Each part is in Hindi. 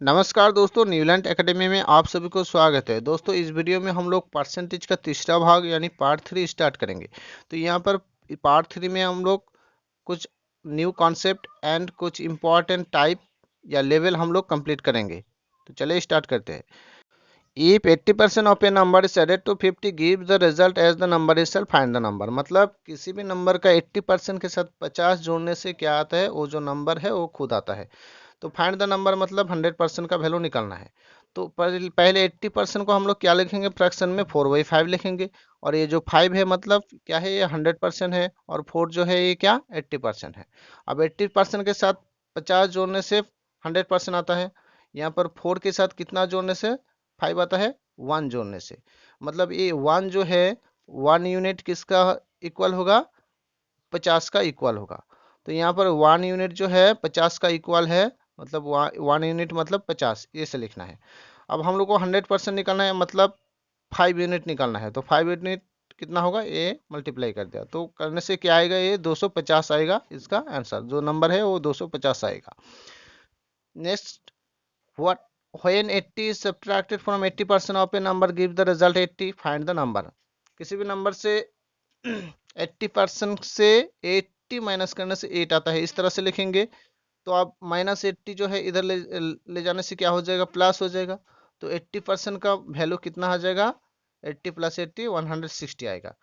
नमस्कार दोस्तों, न्यूलैंड एकेडमी में आप सभी को स्वागत है। दोस्तों, इस वीडियो में हम लोग परसेंटेज का तीसरा भाग यानी पार्ट 3 स्टार्ट करेंगे। तो यहाँ पर पार्ट 3 में हम लोग कुछ न्यू कॉन्सेप्ट एंड कुछ इम्पॉर्टेंट टाइप या लेवल हम लोग कंप्लीट करेंगे। तो चलिए स्टार्ट करते हैं। If 80% of a number is added to 50 gives the result as the number itself, find the number। मतलब किसी भी नंबर का 80% के साथ 50 जोड़ने से क्या आता है, वो जो नंबर है वो खुद आता है। तो फाइंड द नंबर मतलब 100% का वैल्यू निकालना है। तो पहले 80% को हम लोग क्या लिखेंगे, फ्रैक्शन में 4/5 लिखेंगे। और ये जो 5 है मतलब क्या है, ये 100% है। और 4 जो है ये क्या 80% है। अब 80% के साथ 50 जोड़ने से 100% आता है। यहाँ पर 4 के साथ कितना जोड़ने से 5 आता है, 1 जोड़ने से। मतलब ये 1 जो है 1 यूनिट किसका इक्वल होगा, 50 का इक्वल होगा। तो यहाँ पर 1 यूनिट जो है 50 का इक्वल है, मतलब 1 यूनिट मतलब 50, ये से लिखना है। अब हम लोग को 100% निकालना है, मतलब 5 यूनिट निकालना है। तो 5 यूनिट कितना होगा, ये मल्टीप्लाई कर दिया तो करने से क्या आएगा, ये 250 आएगा। इसका आंसर जो नंबर है वो 250 आएगा। Next, what when 80 is subtracted from 80% of a number give the result 80, find the number। किसी भी नंबर से 80% से 80 माइनस करने से 8 आता है, इस तरह से लिखेंगे। तो आप -80 जो है इधर ले जाने से क्या हो जाएगा, प्लस हो जाएगा। तो 80% का वैल्यू कितना आ जाएगा, 80 + 80 160 आएगा।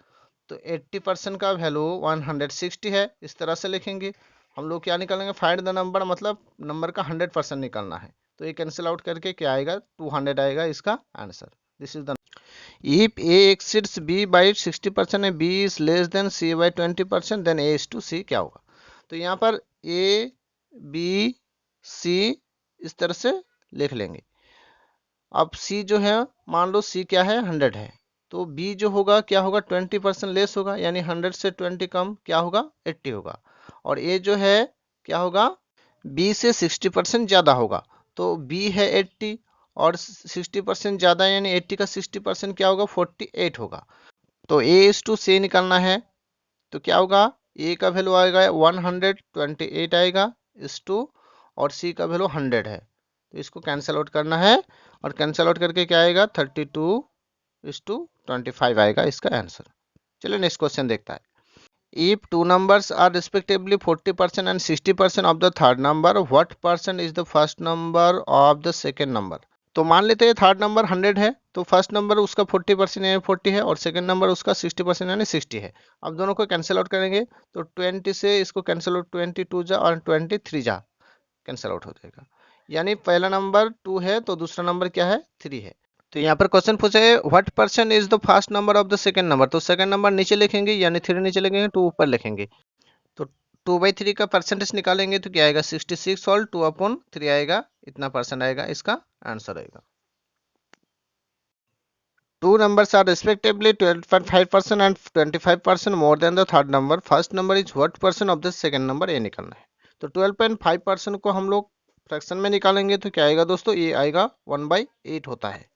तो 80% का वैल्यू 160 है, इस तरह से लिखेंगे। हम लोग क्या निकालेंगे, फाइंड द नंबर मतलब नंबर का 100% निकालना है। तो ये कैंसिल आउट करके क्या आएगा, 200 आएगा इसका answer. This is the if A exceeds B by 60% and B is less than C by 20%, then A is to C क्या होगा। तो यहाँ पर ए बी सी इस तरह से लिख लेंगे। अब सी जो है, मान लो सी क्या है 100 है, तो बी जो होगा क्या होगा, 20% लेस होगा, यानी 100 से 20 कम क्या होगा, 80 होगा। और ए जो है क्या होगा, बी से 60% ज़्यादा होगा। तो बी है 80 और 60% ज़्यादा, यानी 80 का 60% क्या होगा, 48 होगा। तो ए इज टू सी निकालना है। तो क्या होगा, ए का वैल्यू आएगा 128 आएगा इस टू, और सी का वैल्यू 100 है। तो इसको कैंसिल आउट करना है, और कैंसिल आउट करके क्या आएगा, 32:25 आएगा इसका आंसर। चलिए नेक्स्ट क्वेश्चन देखता है। If two numbers are respectively 40% and 60% of the third number, what percent is the first number of the second number? तो मान लेते हैं थर्ड नंबर 100 है, तो फर्स्ट नंबर उसका 40% यानी 40 है, और सेकंड नंबर उसका 60% यानी 60 है। अब दोनों को कैंसिल आउट करेंगे तो 20 से इसको कैंसिल आउट, 22 जा और 23 जा कैंसिल आउट हो जाएगा। यानी पहला नंबर 2 है तो दूसरा नंबर क्या है, 3 है। तो यहाँ पर क्वेश्चन पूछा है what percent is the first number of the second number. तो सेकंड नंबर नीचे लिखेंगे, यानी 3 नीचे लिखेंगे, 2 ऊपर लिखेंगे। तो 2/3 का परसेंटेज निकालेंगे तो क्या आएगा, 66 और 2/3 आएगा, इतना परसेंट आएगा, इसका आंसर आएगा। Two numbers are respectively 12.5% and 25% more than the third number. First number is what percent of the second number, ये निकालना है। तो 12.5% को हम लोग फ्रैक्शन में निकालेंगे तो क्या आएगा दोस्तों, ये आएगा 1/8 होता है।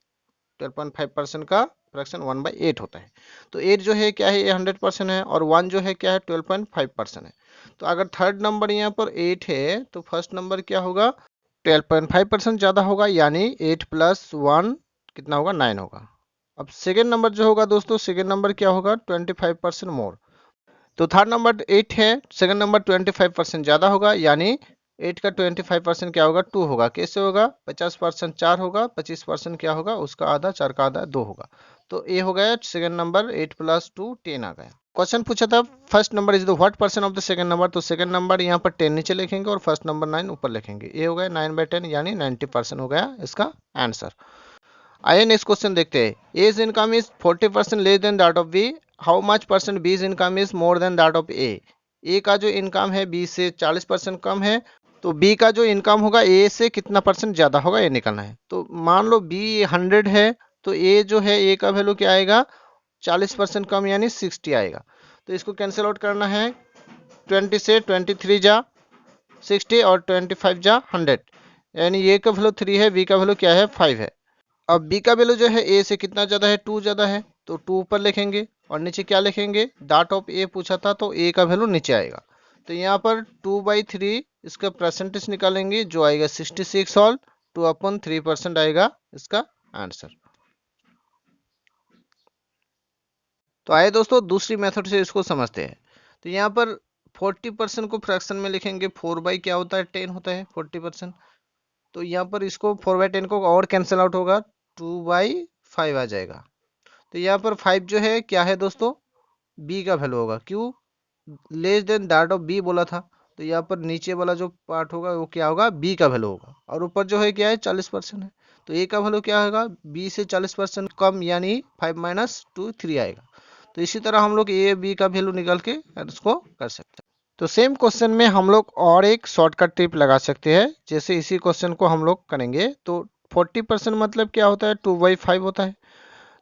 12.5% का फ्रैक्शन 1/8 होता है। तो 8 जो है क्या है, ये 100% है, और 1 जो है क्या है, 12.5% है। तो अगर थर्ड नंबर यहाँ पर 8 है तो फर्स्ट नंबर क्या होगा, 12.5% ज़्यादा होगा, यानी 8 + 1 कितना होगा, 9 होगा। अब सेकेंड नंबर जो होगा दोस्तों, सेकेंड नंबर क्या होगा, 25% मोर। तो थर्ड नंबर 8 है, सेकेंड नंबर 25% ज़्यादा होगा, यानी 8 का 25% क्या होगा, 2 होगा। कैसे होगा, 50% 4 होगा, 25% क्या होगा, उसका आधा, 4 का आधा 2 होगा। तो ये हो गया सेकेंड नंबर, 8 + 2 10 आ गया। क्वेश्चन पूछा था first number is the what percent of the second number. तो सेकंड नंबर यहाँ पर 10 नीचे लिखेंगे और फर्स्ट नंबर 9 ऊपर लिखेंगे। ये हो गया 9/10 यानी 90% हो गया इसका आंसर। आइए नेक्स्ट क्वेश्चन देखते हैं। As income is 40% less than that of B, how much percent B's income is more than that of A. A का जो इनकम है बी से 40% कम है, तो बी का जो इनकम होगा ए से कितना परसेंट ज़्यादा होगा, ये निकलना है। तो मान लो बी 100 है, तो ए जो है, ए का वैल्यू क्या आएगा, 40% कम यानी 60 आएगा। तो इसको कैंसिल आउट करना है, 20 से 23 जा 60 और 25 जा 100, यानी ए का वैल्यू 3 है, बी का वैल्यू क्या है, 5 है। अब बी का वैल्यू जो है ए से कितना ज़्यादा है, 2 ज़्यादा है, तो 2 ऊपर लिखेंगे और नीचे क्या लिखेंगे, डॉट ऑफ ए पूछा था तो ए का वैल्यू नीचे आएगा। तो यहाँ पर 2/3 इसका परसेंटेज निकालेंगे जो आएगा 66 और 2/3% आएगा इसका आंसर। तो आइए दोस्तों दूसरी मेथड से इसको समझते हैं। तो यहाँ पर 40% को फ्रैक्शन में लिखेंगे, 4 बाई क्या होता है 10 होता है 40%। तो यहाँ पर इसको 4/10 को और कैंसिल आउट होगा, 2/5 आ जाएगा। तो यहाँ पर 5 जो है क्या है दोस्तों, बी का वैल्यू होगा, क्यों less than that of B बोला था। तो यहाँ पर नीचे वाला जो पार्ट होगा वो क्या होगा, बी का वैल्यू होगा, और ऊपर जो है क्या है 40% है। तो ए का वैल्यू क्या होगा, बी से 40% कम, यानी 5 - 2 3 आएगा। तो इसी तरह हम लोग ए बी का वैल्यू निकाल के इसको कर सकते हैं। तो सेम क्वेश्चन में हम लोग और एक शॉर्टकट टिप लगा सकते हैं। जैसे इसी क्वेश्चन को हम लोग करेंगे तो 40% मतलब क्या होता है 2/5 होता है।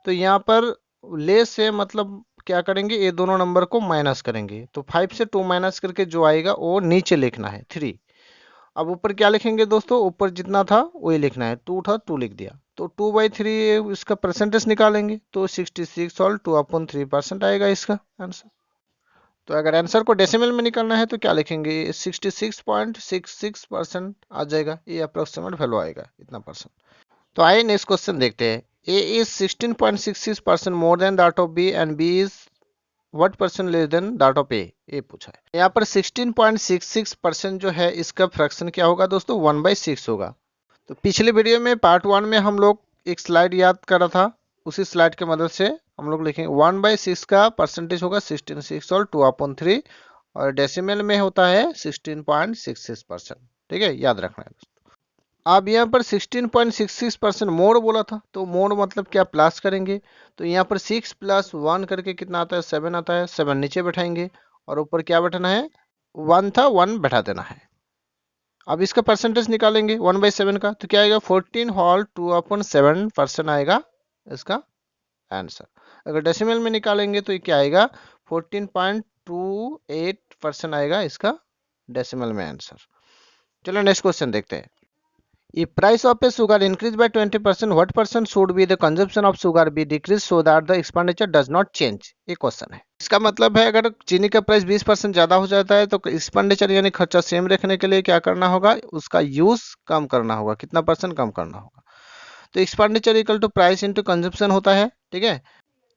तो यहाँ पर लेस से मतलब क्या करेंगे, ये दोनों नंबर को माइनस करेंगे। तो 5 से 2 माइनस करके जो आएगा वो नीचे लिखना है 3। अब ऊपर क्या लिखेंगे दोस्तों, ऊपर जितना था वही लिखना है, 2 था 2 लिख दिया। तो 2/3 इसका परसेंटेज निकालेंगे तो 66 और 2/3% आएगा इसका आंसर। तो अगर आंसर को डेसिमल में निकालना है तो क्या लिखेंगे, 66.66% आ जाएगा, ये अप्रोक्सीमेट वैल्यू आएगा इतना परसेंट। तो आइए नेक्स्ट क्वेश्चन देखते हैं। A is 16.66% more than that of B and B is what percent less than that of A? ये पूछा है। यहाँ पर 16.66% जो है इसका फ्रैक्शन क्या होगा दोस्तों, 1/6 होगा। तो पिछले वीडियो में पार्ट 1 में हम लोग एक स्लाइड याद करा था, उसी स्लाइड की मदद से हम लोग लिखेंगे 1/6 का परसेंटेज होगा 16 और 2/3 और डेसिमल में होता है 16.66%। ठीक है, याद रखना है। अब यहाँ पर 16.66% मोड बोला था, तो मोड मतलब क्या, प्लस करेंगे। तो यहाँ पर 6 + 1 करके कितना आता है, 7 आता है। 7 नीचे बैठाएंगे और ऊपर क्या बैठाना है, 1 था 1 बैठा देना है। अब इसका परसेंटेज निकालेंगे 1/7 का, तो क्या आएगा 14 होल 2/7% आएगा इसका आंसर। अगर डेसिमल में निकालेंगे तो ये क्या आएगा, 14.28% आएगा इसका डेसिमल में आंसर। चलो नेक्स्ट क्वेश्चन देखते हैं। If price of a sugar increase by 20%, what percent should be the consumption of sugar be decreased so that the expenditure does not change? ये क्वेश्चन है। इसका मतलब है अगर चीनी का प्राइस 20% ज्यादा हो जाता है तो एक्सपेंडिचर यानी खर्चा सेम रखने के लिए क्या करना होगा, उसका यूज कम करना होगा, कितना परसेंट कम करना होगा। तो expenditure equal to price into consumption होता है। ठीक है,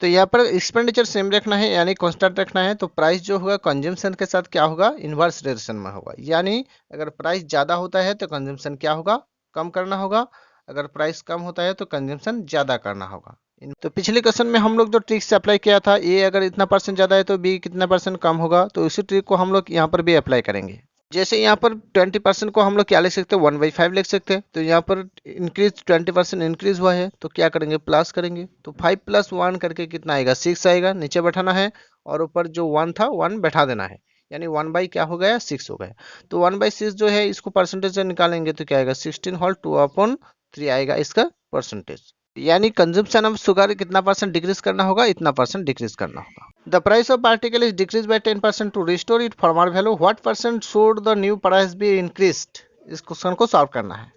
तो यहाँ पर एक्सपेंडिचर सेम रखना है यानी कांस्टेंट रखना है, तो प्राइस जो होगा कंजम्पशन के साथ क्या होगा, इन्वर्स रिलेशन में होगा। यानी अगर प्राइस ज्यादा होता है तो कंजम्पशन क्या होगा, कम करना होगा। अगर प्राइस कम होता है तो कंजम्पशन ज्यादा करना होगा। तो पिछले क्वेश्चन में हम लोग जो ट्रिक से अप्लाई किया था, ए अगर इतना परसेंट ज्यादा है तो बी कितना परसेंट कम होगा, तो उसी ट्रिक को हम लोग यहाँ पर भी अप्लाई करेंगे। जैसे यहाँ पर 20% को हम लोग क्या लिख सकते हैं, 1/5 लिख सकते हैं। तो यहाँ पर इंक्रीज 20% इंक्रीज हुआ है तो क्या करेंगे, प्लस करेंगे। तो 5 + 1 करके कितना आएगा, 6 आएगा, नीचे बैठाना है और ऊपर जो 1 था 1 बैठा देना है, यानी 1 क्या हो गया, 6 हो गया। तो 1/6 जो है इसको परसेंटेज से निकालेंगे तो क्या आएगा, 16 होल 2/3 आएगा इसका परसेंटेज। यानी कंजम्पशन ऑफ शुगर कितना परसेंट डिक्रीज करना होगा, इतना परसेंट डिक्रीज करना होगा। The price of article is decrease by 10% to restore it former value, what percent should the new price be increased? इस क्वेश्चन को सॉल्व करना है।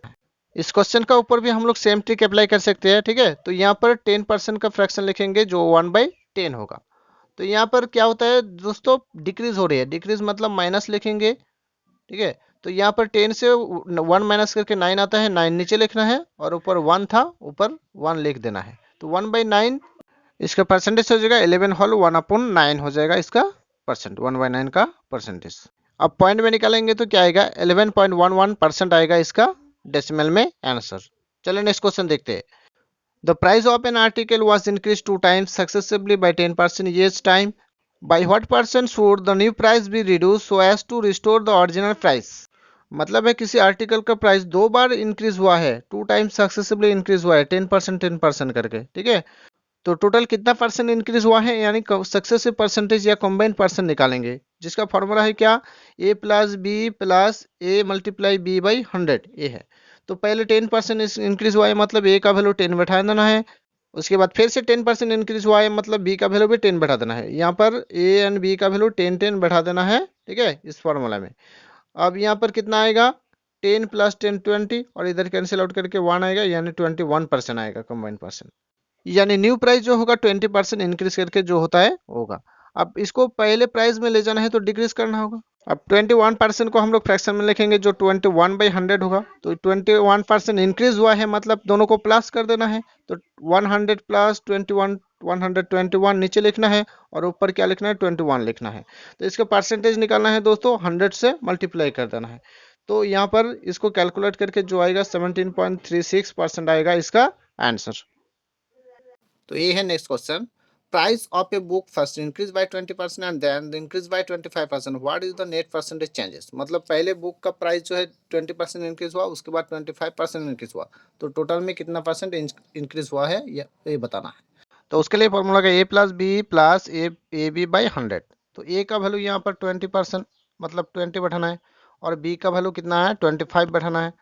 इस क्वेश्चन का ऊपर भी हम लोग सेम ट्रिक अप्लाई कर सकते हैं। ठीक है, तो यहाँ पर 10% का फ्रैक्शन लिखेंगे जो 1/10 होगा। तो यहाँ पर क्या होता है दोस्तों, डिक्रीज हो रही है, डिक्रीज मतलब माइनस लिखेंगे। ठीक है, तो यहाँ पर 10 से 1 माइनस करके 9 आता है, 9 नीचे लिखना है और ऊपर 1 था ऊपर 1 लिख देना है। तो 1/9 इसका परसेंटेज हो जाएगा 11 होल 1/9 हो जाएगा इसका परसेंट, 1/9 का परसेंटेज। अब पॉइंट में निकालेंगे तो क्या आएगा, 11.11% आएगा इसका डेसिमल में आंसर। चलिए नेक्स्ट क्वेश्चन देखते हैं। The price of an article was increase 2 times successively by 10% each time, by what percent should the new price be reduce so as to restore the original price? मतलब है किसी आर्टिकल का प्राइस 2 बार इंक्रीज हुआ है, 2 टाइम्स सक्सेसिवली इंक्रीज हुआ है 10% करके। ठीक है, तो टोटल कितना परसेंट इंक्रीज हुआ है, यानी सक्सेसिव परसेंटेज या कंबाइंड परसेंट निकालेंगे, जिसका फॉर्मूला है क्या, a + b + a × b/100 ये है। तो पहले 10% इंक्रीज हुआ है मतलब a का वैल्यू 10 बैठा देना है। उसके बाद फिर से 10% इंक्रीज हुआ है मतलब b का वैल्यू भी 10 बैठा देना है। यहाँ पर a एंड b का वैल्यू 10 बैठा देना है। ठीक है, इस फॉर्मूला में। अब यहाँ पर कितना आएगा, 10 + 10 20 और इधर कैंसिल आउट करके 1 आएगा, यानी 21% आएगा कंबाइंड परसेंट। यानी न्यू प्राइस जो होगा 20% इंक्रीज करके जो होता है होगा। अब इसको पहले प्राइस में ले जाना है तो डिक्रीज करना होगा। अब 21% को हम लोग फ्रैक्शन में लिखेंगे, जो 21/100 होगा। तो 21% इंक्रीज हुआ है, मतलब दोनों को प्लस कर देना है। तो 100 प्लस 21, 121 नीचे लिखना है और ऊपर क्या लिखना है, 21 लिखना है। तो इसका परसेंटेज निकालना है दोस्तों, 100 से मल्टीप्लाई कर देना है। तो यहाँ पर इसको कैलकुलेट करके जो आएगा 17.36% आएगा इसका आंसर। तो ये है next question. Price of a book first increase by 20% and then increase by 25%, what is the net percentage changes. मतलब पहले बुक का प्राइस जो है 20% इंक्रीज हुआ, उसके बाद 25% इंक्रीज हुआ, तो टोटल में कितना परसेंट इंक्रीज हुआ है ये बताना है। तो उसके लिए फॉर्मूला का a+b+a+ab/100। तो a का वैल्यू यहाँ पर 20%, मतलब 20 बैठाना है, और b का वैल्यू कितना है, 25 बैठाना है।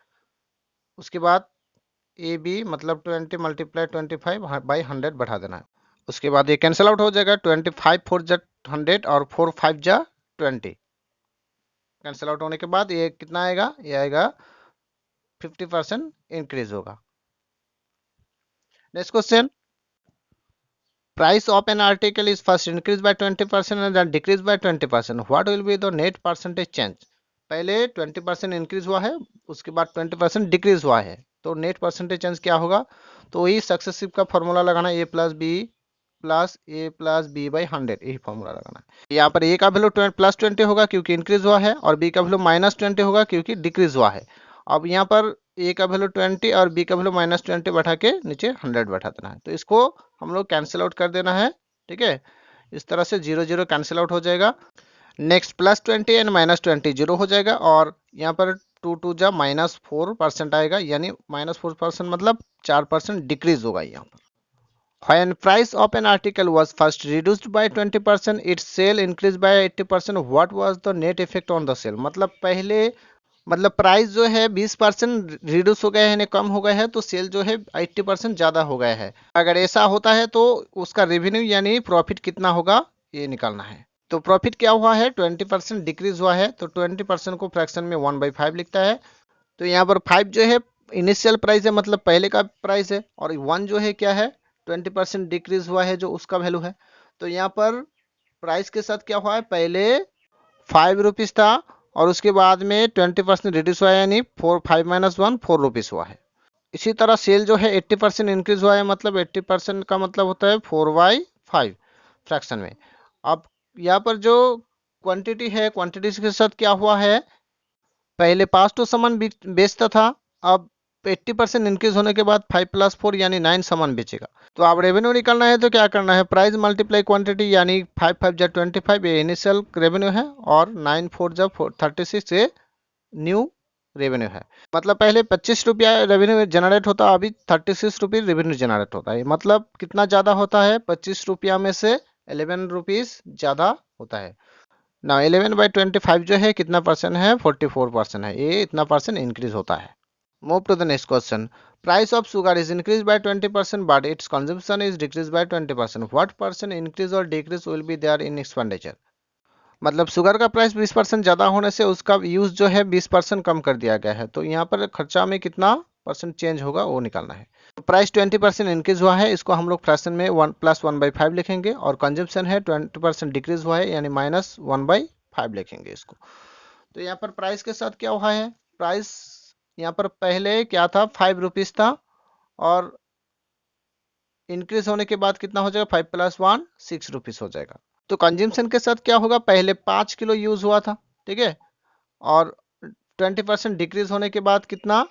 उसके बाद ए बी मतलब 20 मल्टीप्लाई 25/100 बढ़ा देना है। उसके बाद ये कैंसिल आउट हो जाएगा, 25 4 जा 100 और 4 5 जा 20। कैंसिल आउट होने के बाद ये कितना आएगा, ये आएगा 50% इंक्रीज होगा। Next question, price of an article is first increase by 20% and then decrease by 20%, what will be the net percentage change. पहले 20% इंक्रीज हुआ है, उसके बाद 20% डिक्रीज हुआ है, तो नेट परसेंटेज चेंज क्या होगा। तो वही सक्सेसिव का फॉर्मूला लगाना, a+b+a+b/100, यही फॉर्मूला लगाना है। यहाँ पर a का वैल्यू +20 होगा क्योंकि इंक्रीज हुआ है, और b का वैल्यू -20 होगा क्योंकि डिक्रीज हुआ है। अब यहाँ पर a का वैल्यू 20 और b का वैल्यू -20 बैठा के नीचे 100 बैठा देना है। तो इसको हम लोग कैंसिल आउट कर देना है, ठीक है। इस तरह से 0 0 कैंसिल आउट हो जाएगा। नेक्स्ट +20 एंड -20 0 हो जाएगा, और यहाँ पर 2 2 जा -4% आएगा, यानी -4% मतलब 4% डिक्रीज होगा यहाँ पर। When price of an article was first reduced by 20%, its sale increased by 80%. What was the net effect on the sale? मतलब पहले, मतलब प्राइस जो है 20% रिड्यूस हो गया है, यानी कम हो गया है, तो सेल जो है 80% ज़्यादा हो गया है। अगर ऐसा होता है तो उसका रेवेन्यू यानी प्रॉफिट कितना होगा, ये निकालना है। तो प्रॉफिट क्या हुआ है, 20% डिक्रीज हुआ है, तो 20% को फ्रैक्शन में 1/5 लिखता है। तो यहाँ पर 5 जो है इनिशियल प्राइस है, मतलब पहले का प्राइस है, और 1 जो है क्या है, 20% डिक्रीज हुआ है जो उसका वैल्यू है। तो यहाँ पर प्राइस के साथ क्या हुआ है, पहले 5 रुपीज़ था और उसके बाद में 20% रिड्यूस हुआ है, यानी 5 - 1 4 रुपीज़ हुआ है। इसी तरह सेल जो है 80% इंक्रीज हुआ है, मतलब 80% का मतलब होता है 4/5 फ्रैक्शन में। अब यहाँ पर जो क्वांटिटी है, क्वांटिटी के साथ क्या हुआ है, पहले 5 तो सामान बेचता था, अब 80% इंक्रीज होने के बाद 5 + 4 यानी 9 सामान बेचेगा। तो आप रेवेन्यू निकालना है तो क्या करना है, प्राइस मल्टीप्लाई क्वांटिटी, यानी 5 5 जा 25 ये इनिशियल रेवेन्यू है, और 9 4 जा 36 ये न्यू रेवेन्यू है। मतलब पहले 25 रुपया रेवेन्यू जनरेट होता, अभी 36 रुपीज रेवेन्यू जनरेट होता है। मतलब कितना ज़्यादा होता है, 25 रुपया में से 11 रुपीज़ ज़्यादा होता है ना। 11/25 जो है कितना परसेंट है, 44% है, ये इतना परसेंट इंक्रीज होता है। Move to the next question, price of sugar is increase by 20% but its consumption is decrease by 20%, what percent increase or decrease will be there in expenditure. मतलब शुगर का प्राइस 20% ज़्यादा होने से उसका यूज़ जो है 20% कम कर दिया गया है, तो यहाँ पर खर्चा में कितना परसेंट चेंज होगा वो निकालना है। तो प्राइस 20% इंक्रीज हुआ है, इसको हम लोग फ्रैक्शन में 1 + 1/5 लिखेंगे, और कंजम्पशन है 20% डिक्रीज हुआ है, यानी -1/5 लिखेंगे इसको। तो यहाँ पर प्राइस के साथ क्या हुआ है, प्राइस यहाँ पर पहले क्या था, 5 रुपीज़ था, और इंक्रीज होने के बाद कितना हो जाएगा, 5 + 1 6 रुपीज़ हो जाएगा। तो कंजम्पशन के साथ क्या होगा, पहले 5 किलो यूज हुआ था, ठीक है, और 20% डिक्रीज होने के बाद कितना,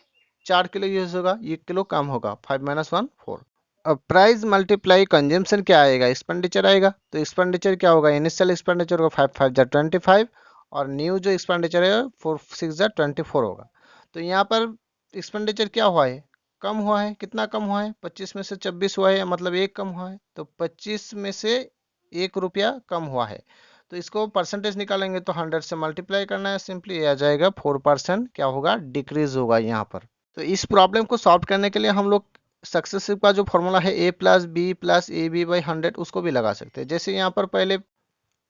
4 किलो यूज होगा, 1 किलो कम होगा, 5 - 1 4। अब प्राइस मल्टीप्लाई कंजम्पशन क्या आएगा, एक्सपेंडिचर आएगा। तो एक्सपेंडिचर क्या होगा, इनिशियल एक्सपेंडिचर होगा 5 5 जा 25, और न्यू जो एक्सपेंडिचर है 4 6 जा 24 होगा। तो यहाँ पर एक्सपेंडिचर क्या हुआ है, कम हुआ है। कितना कम हुआ है, 25 में से 26 हुआ है, मतलब 1 कम हुआ है, तो 25 में से 1 रुपया कम हुआ है। तो इसको परसेंटेज निकालेंगे तो 100 से मल्टीप्लाई करना है, सिंपली ये आ जाएगा 4% क्या होगा, डिक्रीज होगा यहाँ पर। तो इस प्रॉब्लम को सॉल्व करने के लिए हम लोग सक्सेसिव का जो फॉर्मूला है a+b+ab/100 उसको भी लगा सकते हैं। जैसे यहाँ पर पहले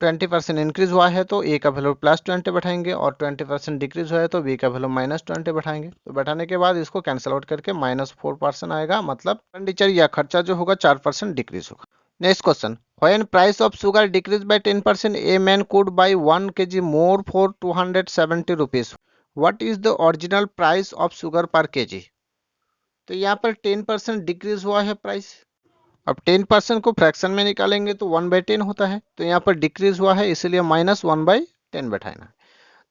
20% इंक्रीज हुआ है तो a का वैल्यू +20 बैठाएंगे, और 20% डिक्रीज हुआ है तो b का वैल्यू -20 बैठाएंगे। तो बैठाने के बाद इसको कैंसिल आउट करके -4% आएगा, मतलब एक्सपेंडिचर या खर्चा जो होगा 4% डिक्रीज होगा। Next question, when price of sugar decrease by 10% a man could bye 1 kg more for 270 rupees, what is the original price of sugar पर केजी। तो यहाँ पर 10% डिक्रीज हुआ है प्राइस। अब 10% को फ्रैक्शन में निकालेंगे तो 1/10 होता है, तो यहाँ पर डिक्रीज हुआ है इसलिए -1/10 बैठाना है।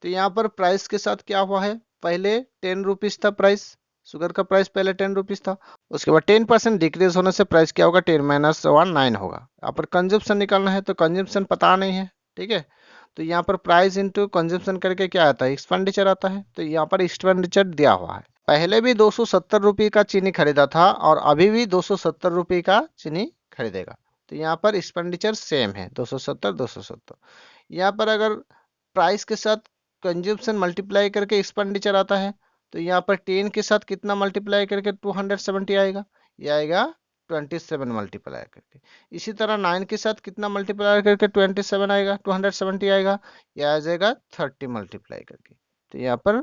तो यहाँ पर प्राइस के साथ क्या हुआ है, पहले 10 रुपीज था प्राइस, शुगर का प्राइस पहले 10 रुपीज था, उसके बाद 10% डिक्रीज होने से प्राइस क्या होगा, 10 - 1 9 होगा। यहाँ पर कंजम्पशन निकालना है तो कंजम्पशन पता नहीं है, ठीक है। तो यहाँ पर प्राइस इंटू कंजम्पशन करके क्या आता है, एक्सपेंडिचर आता है। तो यहाँ पर एक्सपेंडिचर दिया हुआ है, पहले भी 270 रुपये का चीनी खरीदा था और अभी भी 270 रुपये का चीनी खरीदेगा। तो यहाँ पर एक्सपेंडिचर सेम है, 270 यहाँ पर अगर प्राइस के साथ कंज्यूमशन मल्टीप्लाई करके एक्सपेंडिचर आता है, तो यहाँ पर 10 के साथ कितना मल्टीप्लाई करके 270 आएगा, ये आएगा 27 मल्टीप्लाई करके। इसी तरह 9 के साथ कितना मल्टीप्लाई करके 27 आएगा, 270 आएगा, यह आ जाएगा 30 मल्टीप्लाई करके। तो यहाँ पर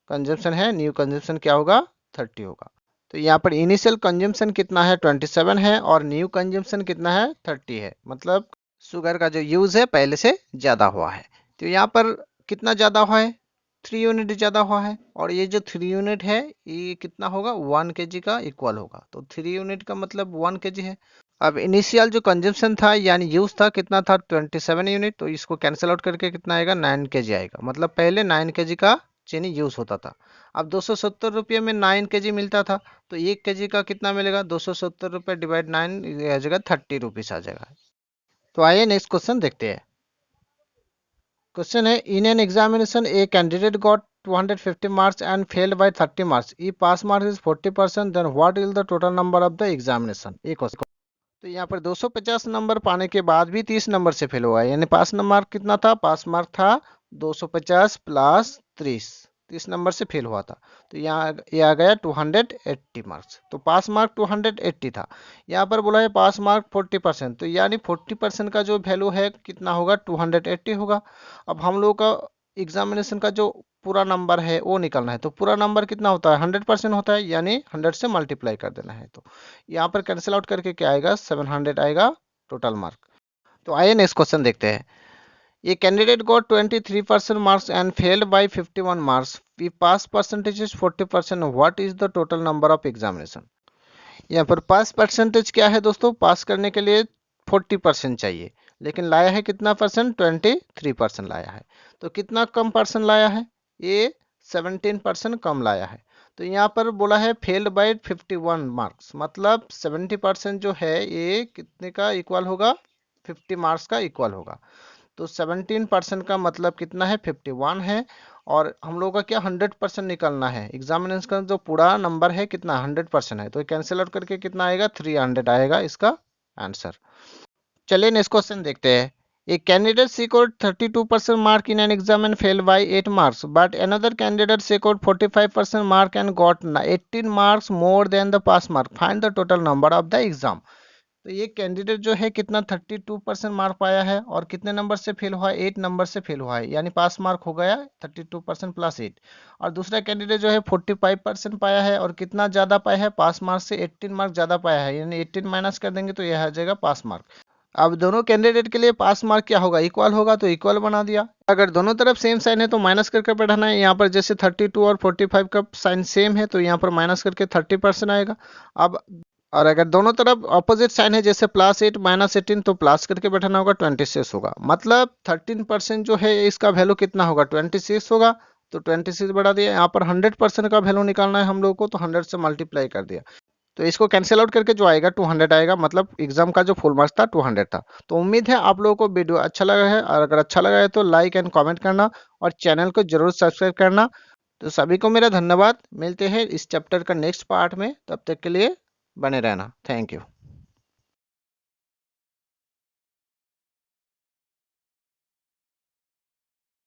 कंजम्पशन है, न्यू कंजम्पशन क्या होगा, 30 होगा। तो यहाँ पर इनिशियल कंजम्पशन कितना है, 27 है, और न्यू कंजम्पशन कितना है, 30 है। मतलब शुगर का जो यूज है पहले से ज्यादा हुआ है। तो यहाँ पर कितना ज्यादा हुआ है, 3 यूनिट ज्यादा हुआ है, और ये जो 3 यूनिट है ये कितना होगा, 1 kg का इक्वल होगा। तो 3 यूनिट का मतलब 1 kg है। अब इनिशियल जो कंजम्पशन था यानी यूज था कितना था, 27 यूनिट, तो इसको कैंसिल आउट करके कितना आएगा, 9 kg आएगा। मतलब पहले 9 kg का चीनी यूज होता था। अब 270 रुपये में 9 kg मिलता था, तो 1 kg का कितना मिलेगा, 270 रुपये डिवाइड 9 आ जाएगा 30 रुपीज आ जाएगा। तो आइए नेक्स्ट क्वेश्चन देखते हैं। क्वेश्चन है, in an examination a candidate got 250 marks and failed by 30 marks, the pass marks is 40%, then what is the total number of the examination. A question, तो यहाँ पर 250 नंबर पाने के बाद भी 30 नंबर से फेल हुआ है, यानी पास मार्क कितना था, पास मार्क था 250 प्लस 30 नंबर से फेल हुआ था। तो यहाँ ये आ गया 280 मार्क्स। तो पास मार्क 280 था, यहाँ पर बोला है पास मार्क 40%, तो यानी 40% का जो वैल्यू है कितना होगा, 280 होगा। अब हम लोग का एग्जामिनेशन का जो पूरा नंबर है वो निकलना है, तो पूरा नंबर कितना होता है, 100% होता है, यानी 100 से मल्टीप्लाई कर देना है। तो यहाँ पर कैंसिल आउट करके क्या आएगा, 700 आएगा टोटल मार्क। तो आइए नेक्स्ट क्वेश्चन देखते हैं। ये candidate got 23% marks and failed by 51 marks, we pass percentage is 40%, what is the total number of examination. यहाँ पर पास परसेंटेज क्या है दोस्तों, पास करने के लिए 40% चाहिए, लेकिन लाया है कितना परसेंट, 23% लाया है। तो कितना कम परसेंट लाया है, ये 17% कम लाया है। तो यहाँ पर बोला है फेल्ड बाय 51 मार्क्स, मतलब 70% जो है ये कितने का इक्वल होगा, 50 मार्क्स का इक्वल होगा। तो 17% का मतलब कितना है, 51 है। और हम लोगों का क्या 100% निकलना है, एग्जामिनेशन का जो पूरा नंबर है कितना 100% है, तो कैंसिल आउट करके कितना आएगा, 300 आएगा इसका आंसर। चलिए नेक्स्ट क्वेश्चन देखते हैं। A candidate scored 32% mark in an exam and failed by 8 marks, but another candidate scored 45% mark and got 18 marks more than the pass mark. Find the total number of the exam. तो ये कैंडिडेट जो है कितना 32% मार्क पाया है और कितने नंबर से फेल हुआ है, 8 नंबर से फेल हुआ है, यानी पास मार्क हो गया 32% प्लस 8। और दूसरा कैंडिडेट जो है 45% पाया है और कितना ज़्यादा पाया है, पास मार्क से 18 मार्क ज़्यादा पाया है, यानी 18 माइनस कर देंगे तो यह आ जाएगा पास मार्क। अब दोनों कैंडिडेट के लिए पास मार्क क्या होगा, इक्वल होगा, तो इक्वल बना दिया। अगर दोनों तरफ सेम साइन है तो माइनस करके बैठाना है। यहाँ पर जैसे 32 और 45 का साइन सेम है तो यहाँ पर माइनस करके 30% आएगा। अब और अगर दोनों तरफ ऑपोजिट साइन है जैसे +8 -18 तो प्लस करके बैठाना होगा, 26 होगा। मतलब 13% जो है इसका वैल्यू कितना होगा, 26 होगा। तो 26 बढ़ा दिया। यहाँ पर 100% का वैल्यू निकालना है हम लोग को, तो 100 से मल्टीप्लाई कर दिया। तो इसको कैंसिल आउट करके जो आएगा 200 आएगा, मतलब एग्जाम का जो फुल मार्क्स था 200 था। तो उम्मीद है आप लोगों को वीडियो अच्छा लगा है, और अगर अच्छा लगा है तो लाइक एंड कमेंट करना और चैनल को जरूर सब्सक्राइब करना। तो सभी को मेरा धन्यवाद। मिलते हैं इस चैप्टर का नेक्स्ट पार्ट में, तब तक के लिए बने रहना। Thank you.